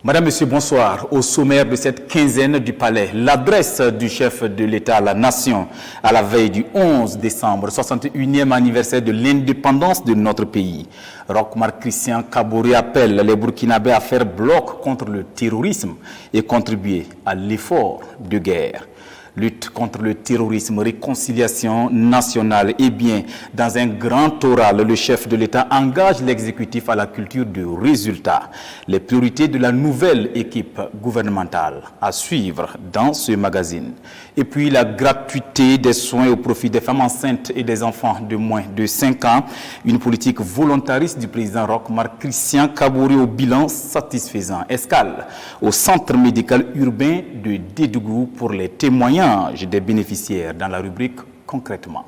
Madame, Monsieur, bonsoir. Au sommaire de cette quinzaine du Palais, l'adresse du chef de l'État à la Nation à la veille du 11 décembre, 61e anniversaire de l'indépendance de notre pays. Roch-Marc Christian Kaboré appelle les Burkinabés à faire bloc contre le terrorisme et contribuer à l'effort de guerre. Lutte contre le terrorisme, réconciliation nationale. Eh bien, dans un grand oral, le chef de l'État engage l'exécutif à la culture de résultats. Les priorités de la nouvelle équipe gouvernementale à suivre dans ce magazine. Et puis la gratuité des soins au profit des femmes enceintes et des enfants de moins de 5 ans. Une politique volontariste du président Roch-Marc Christian Kaboré au bilan satisfaisant. Escale au centre médical urbain de Dédougou pour les témoignages des bénéficiaires dans la rubrique concrètement.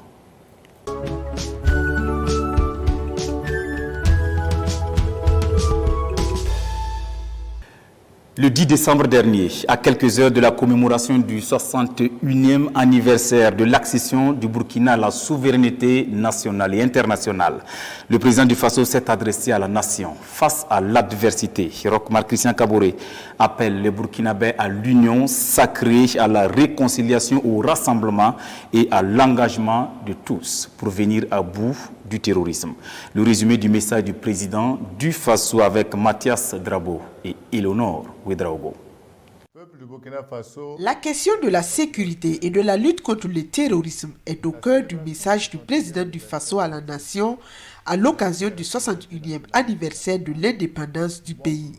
Le 10 décembre dernier, à quelques heures de la commémoration du 61e anniversaire de l'accession du Burkina à la souveraineté nationale et internationale, le président du Faso s'est adressé à la nation face à l'adversité. Roch-Marc Christian Kaboré appelle les Burkinabés à l'union sacrée, à la réconciliation, au rassemblement et à l'engagement de tous pour venir à bout du terrorisme. Le résumé du message du président du Faso avec Mathias Drabo et Eleonore Ouedraogo. La question de la sécurité et de la lutte contre le terrorisme est au cœur du message du président du Faso à la nation à l'occasion du 61e anniversaire de l'indépendance du pays.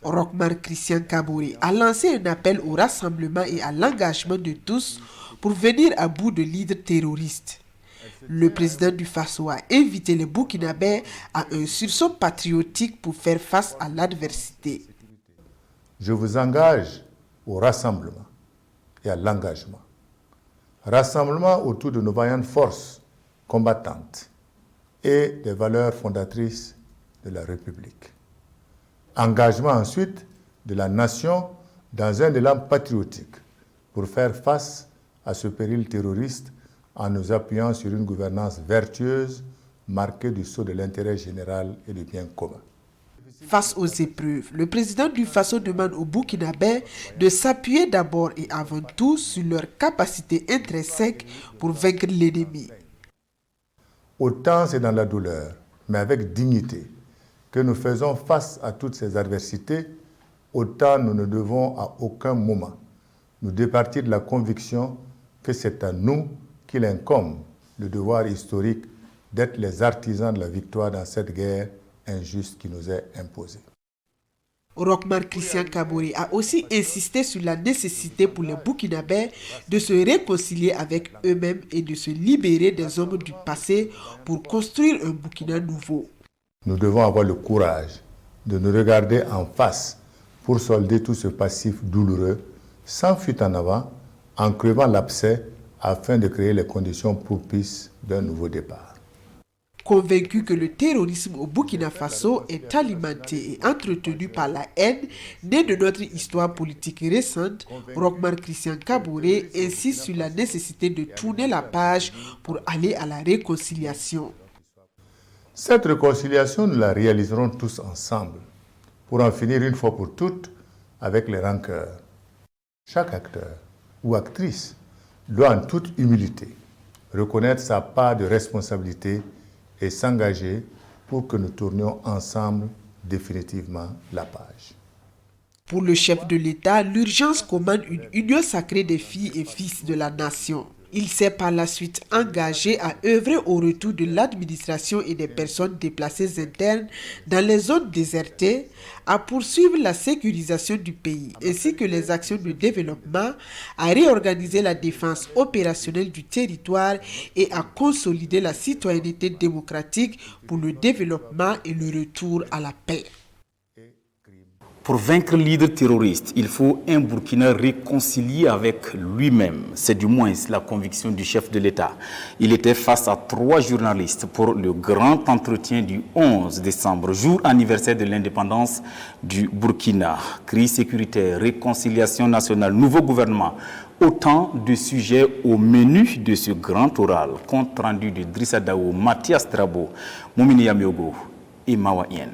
Roch-Marc Christian Kaboré a lancé un appel au rassemblement et à l'engagement de tous pour venir à bout de leaders terroristes. Le président du Faso a invité les Burkinabés à un sursaut patriotique pour faire face à l'adversité. Je vous engage au rassemblement et à l'engagement. Rassemblement autour de nos vaillantes forces combattantes et des valeurs fondatrices de la République. Engagement ensuite de la nation dans un élan patriotique pour faire face à ce péril terroriste en nous appuyant sur une gouvernance vertueuse marquée du sceau de l'intérêt général et du bien commun. Face aux épreuves, le président du Faso demande aux Burkinabés de s'appuyer d'abord et avant tout sur leur capacité intrinsèque pour vaincre l'ennemi. Autant c'est dans la douleur, mais avec dignité, que nous faisons face à toutes ces adversités, autant nous ne devons à aucun moment nous départir de la conviction que c'est à nous qu'il incombe le devoir historique d'être les artisans de la victoire dans cette guerre injuste qui nous est imposée. Roch-Marc Christian Kaboré a aussi insisté sur la nécessité pour les Burkinabés de se réconcilier avec eux-mêmes et de se libérer des hommes du passé pour construire un Burkina nouveau. Nous devons avoir le courage de nous regarder en face pour solder tout ce passif douloureux, sans fuite en avant, en crevant l'abcès afin de créer les conditions propices d'un nouveau départ. Convaincu que le terrorisme au Burkina Faso est alimenté et entretenu par la haine née de notre histoire politique récente, Roch-Marc Christian Kaboré insiste sur la nécessité de tourner la page pour aller à la réconciliation. Cette réconciliation, nous la réaliserons tous ensemble pour en finir une fois pour toutes avec les rancœurs. Chaque acteur ou actrice doit en toute humilité reconnaître sa part de responsabilité et s'engager pour que nous tournions ensemble définitivement la page. Pour le chef de l'État, l'urgence commande une union sacrée des filles et fils de la nation. Il s'est par la suite engagé à œuvrer au retour de l'administration et des personnes déplacées internes dans les zones désertées, à poursuivre la sécurisation du pays, ainsi que les actions de développement, à réorganiser la défense opérationnelle du territoire et à consolider la citoyenneté démocratique pour le développement et le retour à la paix. Pour vaincre le leader terroriste, il faut un Burkina réconcilié avec lui-même. C'est du moins la conviction du chef de l'État. Il était face à 3 journalistes pour le grand entretien du 11 décembre, jour anniversaire de l'indépendance du Burkina. Crise sécuritaire, réconciliation nationale, nouveau gouvernement. Autant de sujets au menu de ce grand oral. Compte rendu de Drissa Dao, Mathias Drabo, Moumini Yamiogo et Mawa Yen.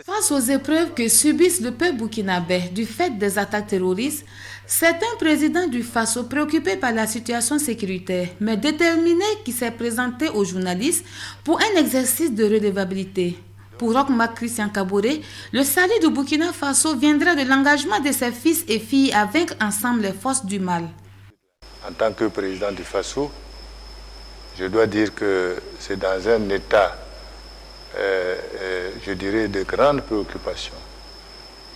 Face aux épreuves que subissent le peuple burkinabé du fait des attaques terroristes, c'est un président du Faso préoccupé par la situation sécuritaire, mais déterminé qui s'est présenté aux journalistes pour un exercice de redevabilité. Pour Roch Marc Christian Kaboré, le salut du Burkina Faso viendra de l'engagement de ses fils et filles à vaincre ensemble les forces du mal. En tant que président du Faso, je dois dire que c'est dans un état, je dirais, de grande préoccupation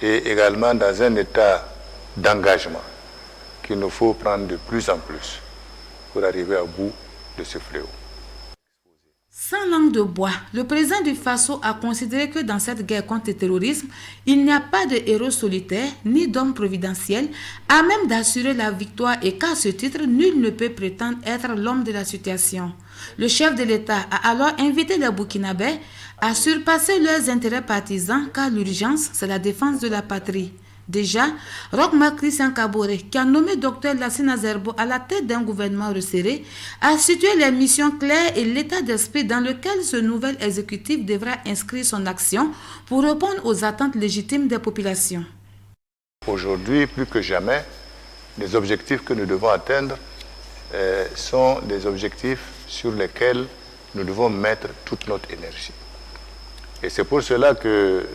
et également dans un état d'engagement qu'il nous faut prendre de plus en plus pour arriver au bout de ce fléau. Sans langue de bois, le président du Faso a considéré que dans cette guerre contre le terrorisme, il n'y a pas de héros solitaire ni d'homme providentiel à même d'assurer la victoire et qu'à ce titre, nul ne peut prétendre être l'homme de la situation. Le chef de l'État a alors invité les Burkinabés à surpasser leurs intérêts partisans car l'urgence, c'est la défense de la patrie. Déjà, Roch Marc Christian Kaboré, qui a nommé Dr Lassine Azerbo à la tête d'un gouvernement resserré, a situé les missions claires et l'état d'esprit dans lequel ce nouvel exécutif devra inscrire son action pour répondre aux attentes légitimes des populations. Aujourd'hui, plus que jamais, les objectifs que nous devons atteindre sont des objectifs sur lesquels nous devons mettre toute notre énergie. Et c'est pour cela que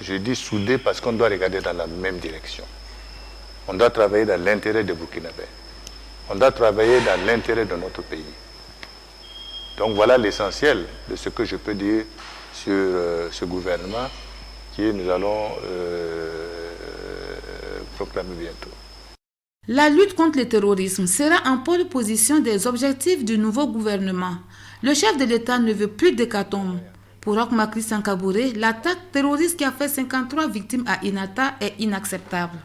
je dis soudé parce qu'on doit regarder dans la même direction. On doit travailler dans l'intérêt des Burkinabés. On doit travailler dans l'intérêt de notre pays. Donc voilà l'essentiel de ce que je peux dire sur ce gouvernement que nous allons proclamer bientôt. La lutte contre le terrorisme sera en pole position des objectifs du nouveau gouvernement. Le chef de l'État ne veut plus d'hécatombe. Pour Roch Marc Christian Kaboré, l'attaque terroriste qui a fait 53 victimes à Inata est inacceptable.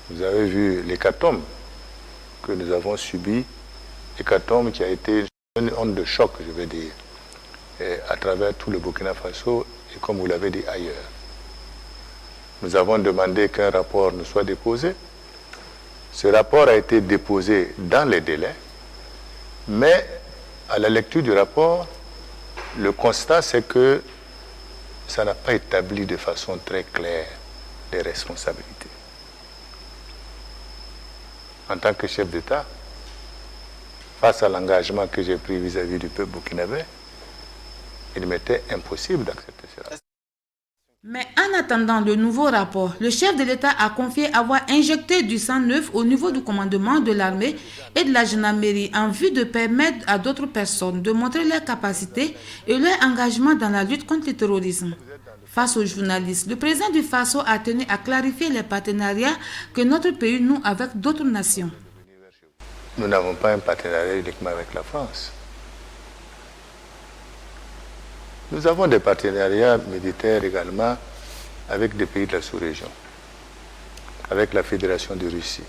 Vous avez vu l'hécatombe que nous avons subi, hécatombe qui a été une onde de choc, je vais dire, à travers tout le Burkina Faso et comme vous l'avez dit ailleurs. Nous avons demandé qu'un rapport nous soit déposé. Ce rapport a été déposé dans les délais, mais à la lecture du rapport, le constat, c'est que ça n'a pas établi de façon très claire les responsabilités. En tant que chef d'État, face à l'engagement que j'ai pris vis-à-vis du peuple burkinabé, il m'était impossible d'accepter cela. Mais en attendant le nouveau rapport, le chef de l'État a confié avoir injecté du sang neuf au niveau du commandement de l'armée et de la gendarmerie en vue de permettre à d'autres personnes de montrer leurs capacités et leur engagement dans la lutte contre le terrorisme. Face aux journalistes, le président du Faso a tenu à clarifier les partenariats que notre pays noue avec d'autres nations. Nous n'avons pas un partenariat uniquement avec la France. Nous avons des partenariats militaires également avec des pays de la sous-région, avec la Fédération de Russie,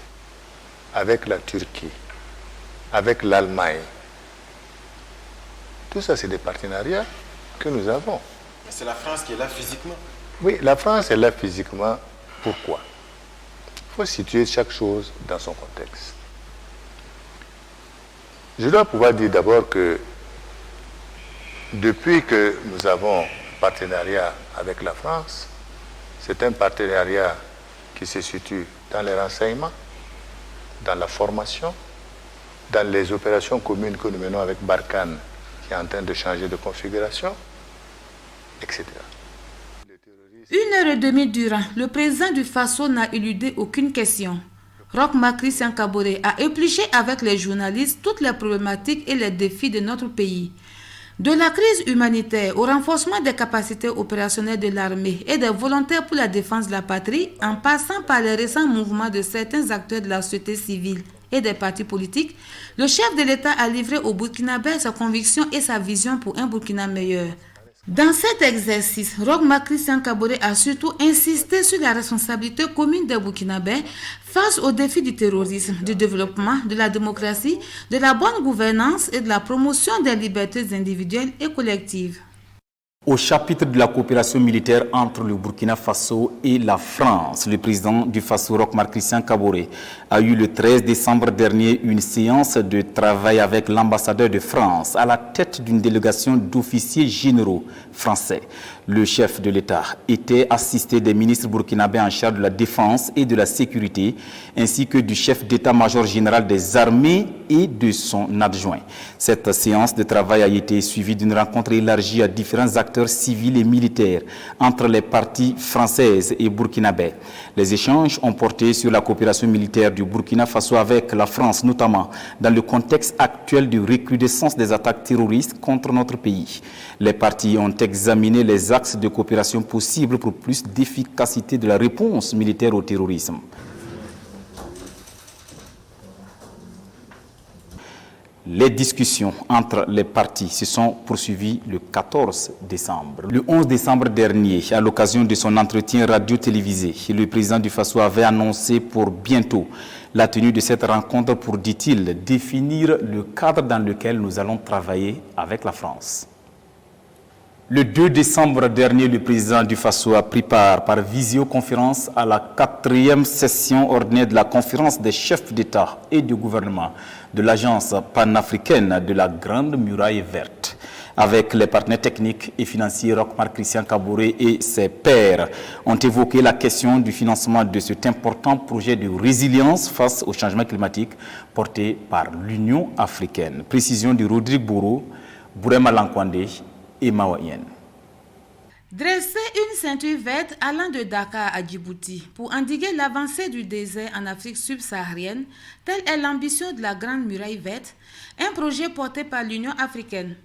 avec la Turquie, avec l'Allemagne. Tout ça, c'est des partenariats que nous avons. C'est la France qui est là physiquement. Oui, la France est là physiquement. Pourquoi? Il faut situer chaque chose dans son contexte. Je dois pouvoir dire d'abord que depuis que nous avons un partenariat avec la France, c'est un partenariat qui se situe dans les renseignements, dans la formation, dans les opérations communes que nous menons avec Barkhane, qui est en train de changer de configuration, etc. 1h30 durant, le président du Faso n'a éludé aucune question. Roch Marc Christian Kaboré a épluché avec les journalistes toutes les problématiques et les défis de notre pays. De la crise humanitaire au renforcement des capacités opérationnelles de l'armée et des volontaires pour la défense de la patrie, en passant par les récents mouvements de certains acteurs de la société civile et des partis politiques, le chef de l'État a livré aux Burkinabés sa conviction et sa vision pour un Burkina meilleur. Dans cet exercice, Roch Marc Christian Kaboré a surtout insisté sur la responsabilité commune des Burkinabés face aux défis du terrorisme, du développement, de la démocratie, de la bonne gouvernance et de la promotion des libertés individuelles et collectives. Au chapitre de la coopération militaire entre le Burkina Faso et la France, le président du Faso, Roch Marc Christian Kaboré, a eu le 13 décembre dernier une séance de travail avec l'ambassadeur de France à la tête d'une délégation d'officiers généraux français. Le chef de l'État était assisté des ministres burkinabés en charge de la défense et de la sécurité, ainsi que du chef d'état-major général des armées et de son adjoint. Cette séance de travail a été suivie d'une rencontre élargie à différents acteurs civils et militaires entre les parties françaises et burkinabais. Les échanges ont porté sur la coopération militaire du Burkina Faso avec la France, notamment dans le contexte actuel de recrudescence des attaques terroristes contre notre pays. Les parties ont examiné les axes de coopération possibles pour plus d'efficacité de la réponse militaire au terrorisme. Les discussions entre les parties se sont poursuivies le 14 décembre. Le 11 décembre dernier, à l'occasion de son entretien radio-télévisé, le président du Faso avait annoncé pour bientôt la tenue de cette rencontre pour, dit-il, définir le cadre dans lequel nous allons travailler avec la France. Le 2 décembre dernier, le président du Faso a pris part par visioconférence à la 4e session ordinaire de la conférence des chefs d'État et de gouvernement de l'agence panafricaine de la Grande Muraille Verte. Avec les partenaires techniques et financiers, Roch Marc Christian Kaboré et ses pairs ont évoqué la question du financement de cet important projet de résilience face au changement climatique porté par l'Union africaine. Précision de Rodrigue Bourreau, Bourema Lankwande et Mawayen. Dresser une ceinture verte allant de Dakar à Djibouti pour endiguer l'avancée du désert en Afrique subsaharienne, telle est l'ambition de la Grande Muraille Verte, un projet porté par l'Union africaine.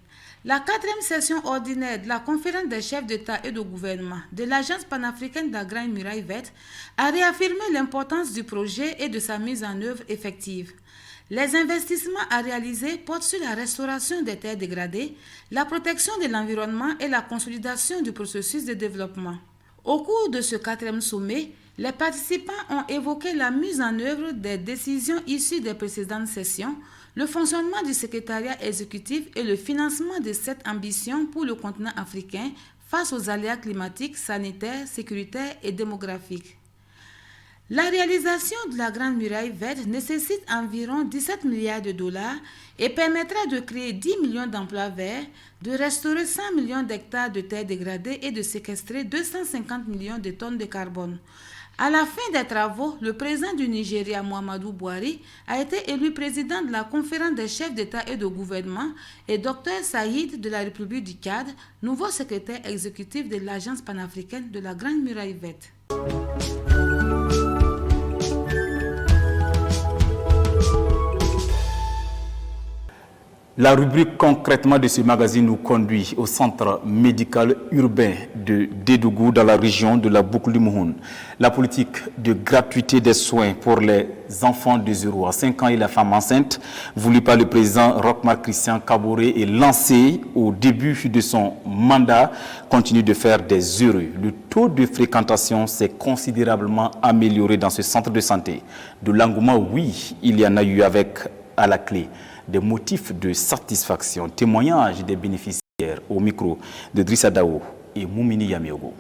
La 4e session ordinaire de la conférence des chefs d'État et de gouvernement de l'Agence panafricaine de la Grande Muraille Verte a réaffirmé l'importance du projet et de sa mise en œuvre effective. Les investissements à réaliser portent sur la restauration des terres dégradées, la protection de l'environnement et la consolidation du processus de développement. Au cours de ce 4e sommet, les participants ont évoqué la mise en œuvre des décisions issues des précédentes sessions, le fonctionnement du secrétariat exécutif et le financement de cette ambition pour le continent africain face aux aléas climatiques, sanitaires, sécuritaires et démographiques. La réalisation de la Grande Muraille Verte nécessite environ 17 milliards de dollars et permettra de créer 10 millions d'emplois verts, de restaurer 100 millions d'hectares de terres dégradées et de séquestrer 250 millions de tonnes de carbone. À la fin des travaux, le président du Nigeria, Muhammadu Buhari, a été élu président de la conférence des chefs d'État et de gouvernement et Dr Saïd de la République du Tchad, nouveau secrétaire exécutif de l'Agence panafricaine de la Grande Muraille Verte. La rubrique concrètement de ce magazine nous conduit au centre médical urbain de Dédougou dans la région de la Boucle du Mouhoun. La politique de gratuité des soins pour les enfants de 0 à 5 ans et les femmes enceintes, voulue par le président Roch Marc Christian Kaboré et lancée au début de son mandat, continue de faire des heureux. Le taux de fréquentation s'est considérablement amélioré dans ce centre de santé. De l'engouement, oui, il y en a eu avec à la clé des motifs de satisfaction, témoignages des bénéficiaires au micro de Drissa Dao et Moumini Yamiogo.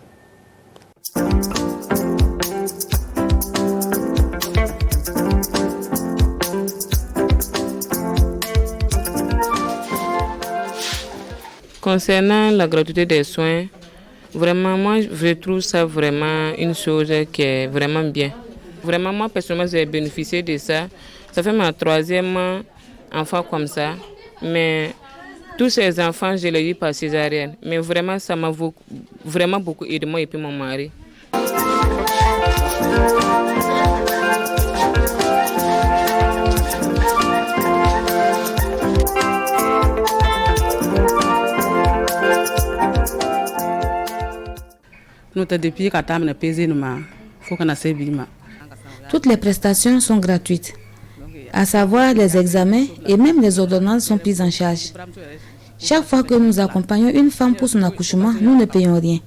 Concernant la gratuité des soins, vraiment, moi, je trouve ça vraiment une chose qui est vraiment bien. Vraiment, moi, personnellement, j'ai bénéficié de ça. Ça fait ma 3e enfant comme ça, mais tous ces enfants, je les ai eu par césarienne. Mais vraiment, ça m'a vraiment beaucoup aidé, moi et puis mon mari. Toutes les prestations sont gratuites, à savoir les examens et même les ordonnances sont prises en charge. Chaque fois que nous accompagnons une femme pour son accouchement, nous ne payons rien.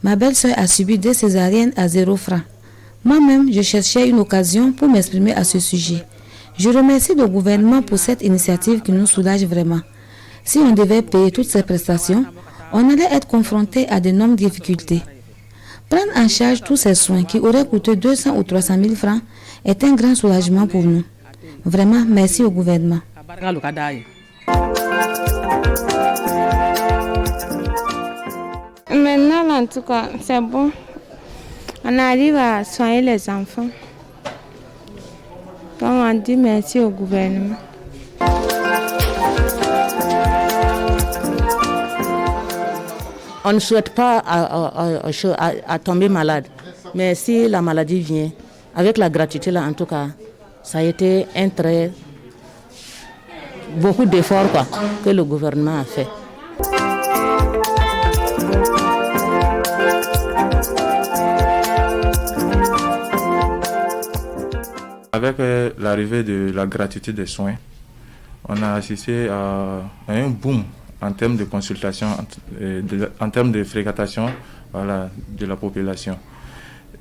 Ma belle-sœur a subi des césariennes à 0 francs. Moi-même, je cherchais une occasion pour m'exprimer à ce sujet. Je remercie le gouvernement pour cette initiative qui nous soulage vraiment. Si on devait payer toutes ces prestations, on allait être confronté à d'énormes difficultés. Prendre en charge tous ces soins qui auraient coûté 200 ou 300 000 francs est un grand soulagement pour nous. Vraiment, merci au gouvernement. Maintenant, en tout cas, c'est bon. On arrive à soigner les enfants. Donc, on dit merci au gouvernement. On ne souhaite pas à tomber malade. Mais si la maladie vient, avec la gratuité, là, en tout cas, ça a été beaucoup d'efforts que le gouvernement a fait. Avec l'arrivée de la gratuité des soins, on a assisté à un boom en termes de consultation, en termes de fréquentation de la population.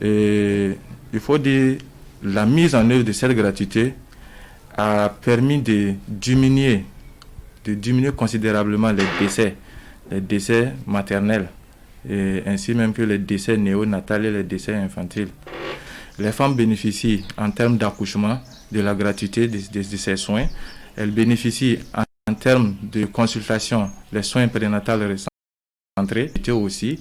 Et il faut dire la mise en œuvre de cette gratuité a permis de diminuer considérablement les décès maternels, et ainsi même que les décès néonatals et les décès infantiles. Les femmes bénéficient en termes d'accouchement de la gratuité de ces soins. Elles bénéficient en termes de consultation, les soins prénatals recentrés aussi.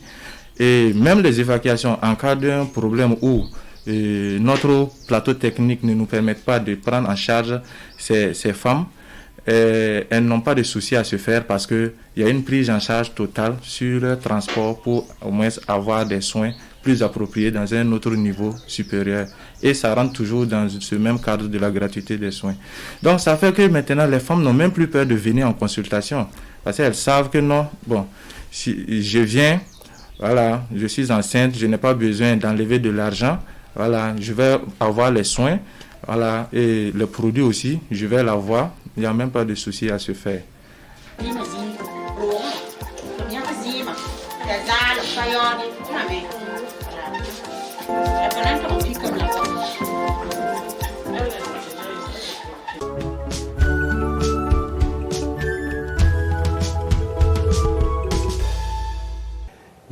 Et même les évacuations en cas d'un problème où notre plateau technique ne nous permet pas de prendre en charge ces femmes, elles n'ont pas de souci à se faire parce qu'il y a une prise en charge totale sur le transport pour au moins avoir des soins plus appropriés dans un autre niveau supérieur. Et ça rentre toujours dans ce même cadre de la gratuité des soins. Donc ça fait que maintenant les femmes n'ont même plus peur de venir en consultation parce qu'elles savent que non, bon, si je viens, voilà, je suis enceinte, je n'ai pas besoin d'enlever de l'argent, voilà, je vais avoir les soins, voilà, et le produit aussi, je vais l'avoir, il n'y a même pas de souci à se faire.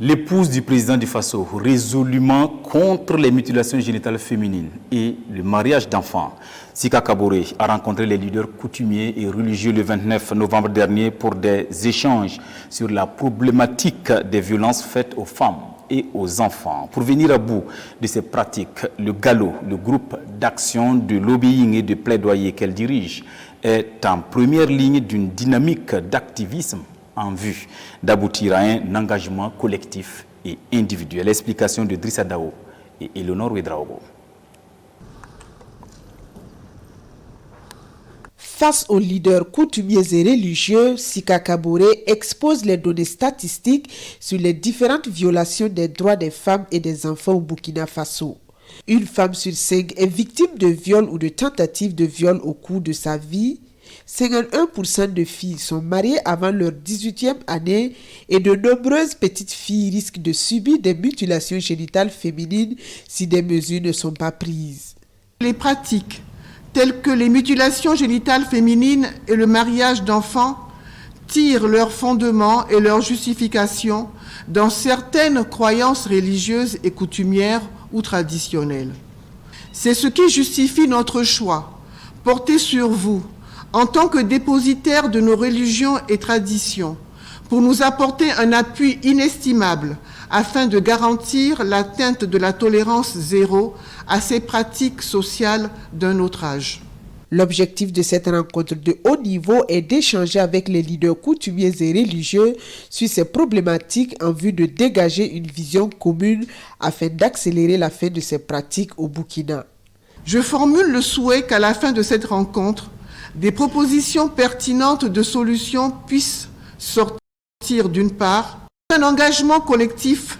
L'épouse du président du Faso, résolument contre les mutilations génitales féminines et le mariage d'enfants, Sika Kaboré a rencontré les leaders coutumiers et religieux le 29 novembre dernier pour des échanges sur la problématique des violences faites aux femmes et aux enfants. Pour venir à bout de ces pratiques, le GALO, le groupe d'action de lobbying et de plaidoyer qu'elle dirige, est en première ligne d'une dynamique d'activisme en vue d'aboutir à un engagement collectif et individuel. Explication de Drissa Dao et Eleonore Ouedraogo. Face aux leaders coutumiers et religieux, Sika Kaboré expose les données statistiques sur les différentes violations des droits des femmes et des enfants au Burkina Faso. Une femme sur 5 est victime de viol ou de tentative de viol au cours de sa vie. 51% de filles sont mariées avant leur 18e année et de nombreuses petites filles risquent de subir des mutilations génitales féminines si des mesures ne sont pas prises. Les pratiques telles que les mutilations génitales féminines et le mariage d'enfants tirent leur fondement et leur justification dans certaines croyances religieuses et coutumières ou traditionnelles. C'est ce qui justifie notre choix, porté sur vous, en tant que dépositaire de nos religions et traditions, pour nous apporter un appui inestimable afin de garantir l'atteinte de la tolérance zéro à ces pratiques sociales d'un autre âge. L'objectif de cette rencontre de haut niveau est d'échanger avec les leaders coutumiers et religieux sur ces problématiques en vue de dégager une vision commune afin d'accélérer la fin de ces pratiques au Burkina. Je formule le souhait qu'à la fin de cette rencontre, des propositions pertinentes de solutions puissent sortir d'une part, un engagement collectif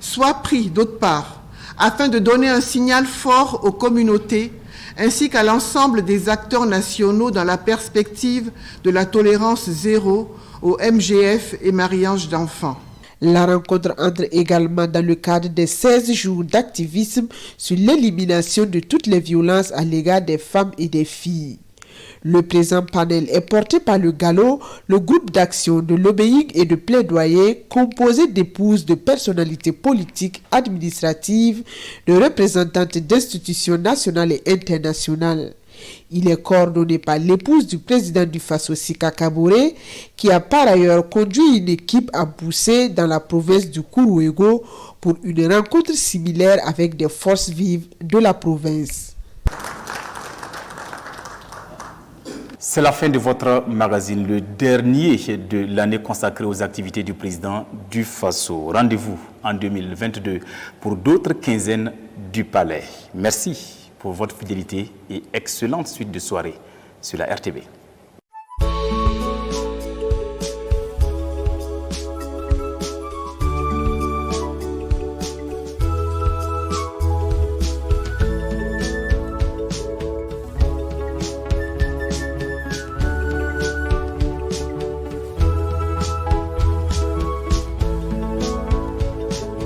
soit pris d'autre part, afin de donner un signal fort aux communautés ainsi qu'à l'ensemble des acteurs nationaux dans la perspective de la tolérance zéro au MGF et mariage d'enfants. La rencontre entre également dans le cadre des 16 jours d'activisme sur l'élimination de toutes les violences à l'égard des femmes et des filles. Le présent panel est porté par le GALO, le groupe d'action de lobbying et de plaidoyer composé d'épouses de personnalités politiques, administratives, de représentantes d'institutions nationales et internationales. Il est coordonné par l'épouse du président du Faso, Sika Kaboré, qui a par ailleurs conduit une équipe à Boussé dans la province du Kourouégo pour une rencontre similaire avec des forces vives de la province. C'est la fin de votre magazine, le dernier de l'année consacré aux activités du président du Faso. Rendez-vous en 2022 pour d'autres quinzaines du Palais. Merci pour votre fidélité et excellente suite de soirée sur la RTV.